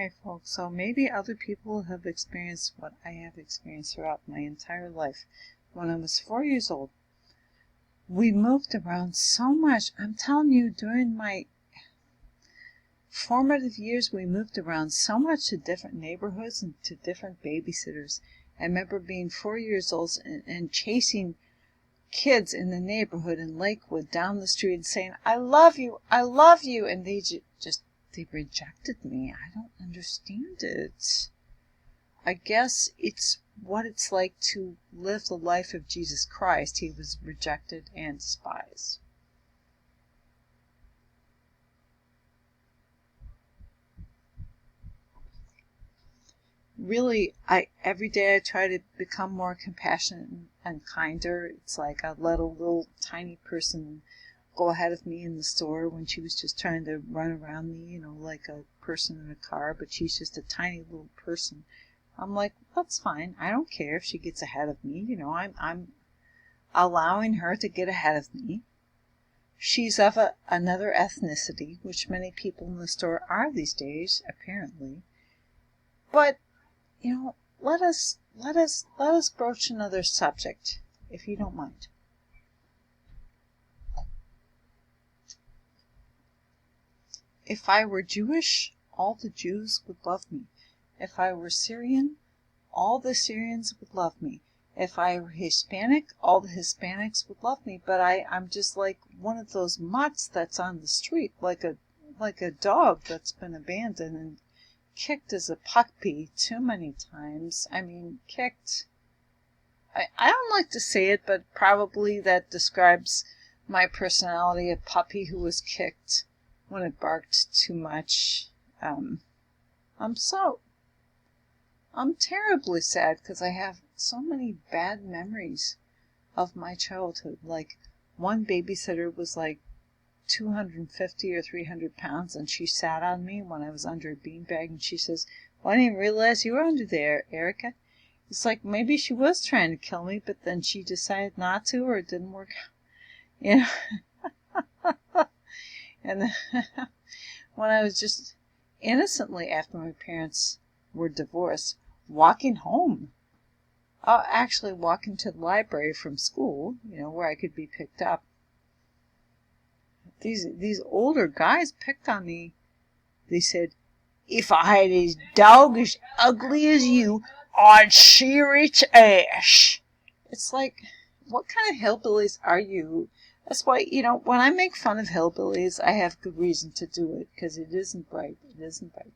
Hi, folks. So maybe other people have experienced what I have experienced throughout my entire life. When I was 4 years old, we moved around so much. I'm telling you, during my formative years, we moved around so much to different neighborhoods and to different babysitters. I remember being 4 years old and chasing kids in the neighborhood in Lakewood down the street and saying, I love you, and they rejected me. I don't understand it. I guess it's what it's like to live the life of Jesus Christ. He was rejected and despised. Really, every day I try to become more compassionate and kinder. It's like I let a little tiny person go ahead of me in the store when she was just trying to run around me, like a person in a car, but she's just a tiny little person. I'm like, that's fine. I don't care if she gets ahead of me. I'm allowing her to get ahead of me. She's of another ethnicity, which many people in the store are these days, apparently. But, let us broach another subject, if you don't mind. If I were Jewish, all the Jews would love me. If I were Syrian, all the Syrians would love me. If I were Hispanic, all the Hispanics would love me. But I'm just like one of those mutts that's on the street, like a dog that's been abandoned and kicked as a puppy too many times. I mean, kicked. I don't like to say it, but probably that describes my personality, a puppy who was kicked when it barked too much. I'm terribly sad because I have so many bad memories of my childhood. Like, one babysitter was like 250 or 300 pounds, and she sat on me when I was under a beanbag, and she says, well, I didn't realize you were under there, Erica. It's like maybe she was trying to kill me, but then she decided not to, or it didn't work out. And when I was just innocently, after my parents were divorced, walking home, actually walking to the library from school, where I could be picked up, these older guys picked on me. They said, if I had as dog as ugly as you, I'd shear its ash. It's like, what kind of hillbillies are you? That's why, when I make fun of hillbillies, I have good reason to do it, because it isn't right. It isn't right.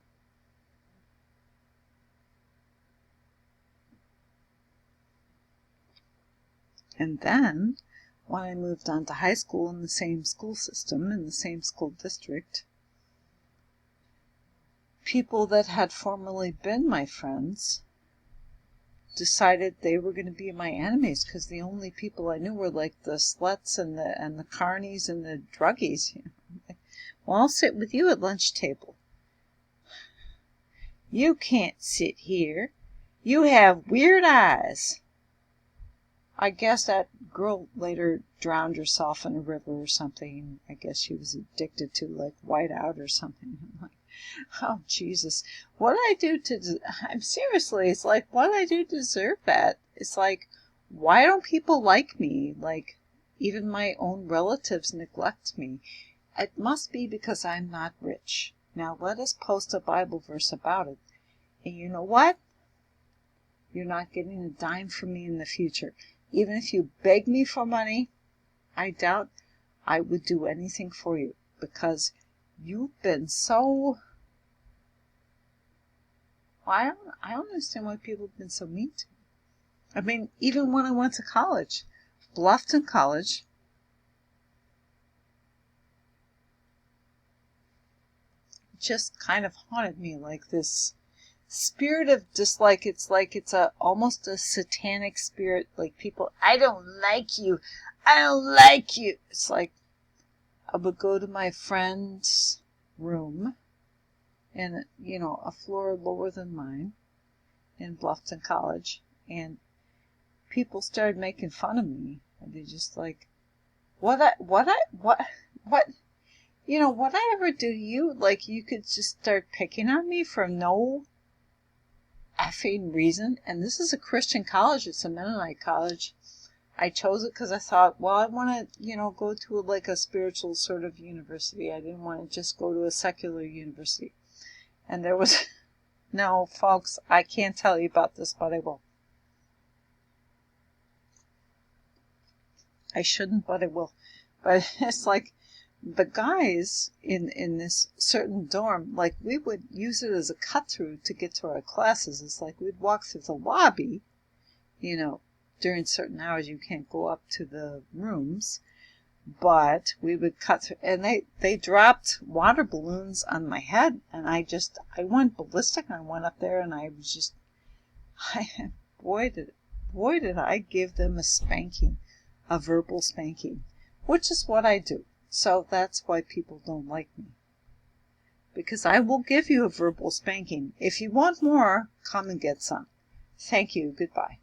And then, when I moved on to high school in the same school system, in the same school district, people that had formerly been my friends decided they were going to be my enemies, because the only people I knew were like the sluts and the carnies and the druggies. Well, I'll sit with you at lunch table. You can't sit here. You have weird eyes. I guess that girl later drowned herself in a river or something. I guess she was addicted to like whiteout or something. I'm like, oh, Jesus. What did I do to... I'm seriously, it's like, what did I do to deserve that? It's like, why don't people like me? Like, even my own relatives neglect me. It must be because I'm not rich. Now, let us post a Bible verse about it. And you know what? You're not getting a dime from me in the future. Even if you beg me for money, I doubt I would do anything for you, because you've been so... I don't understand why people have been so mean to me. I mean, even when I went to college, Bluffton College, just kind of haunted me like this spirit of dislike. It's like it's almost a satanic spirit. Like, people, I don't like you. I don't like you. It's like I would go to my friend's room, and a floor lower than mine in Bluffton College, and people started making fun of me. And they just like, what? You know, would I ever do you? Like, you could just start picking on me for no effing reason. And this is a Christian college. It's a Mennonite college. I chose it because I thought, well, I want to, go to like a spiritual sort of university. I didn't want to just go to a secular university. And there was, no, folks, I can't tell you about this, but I will. I shouldn't, but I will. But it's like the guys in this certain dorm, like we would use it as a cut through to get to our classes. It's like we'd walk through the lobby, during certain hours you can't go up to the rooms, but we would cut through, and they dropped water balloons on my head, and I went ballistic. I went up there and I was just, boy did I give them a spanking, a verbal spanking, which is what I do. So that's why people don't like me, because I will give you a verbal spanking. If you want more, come and get some. Thank you. Goodbye.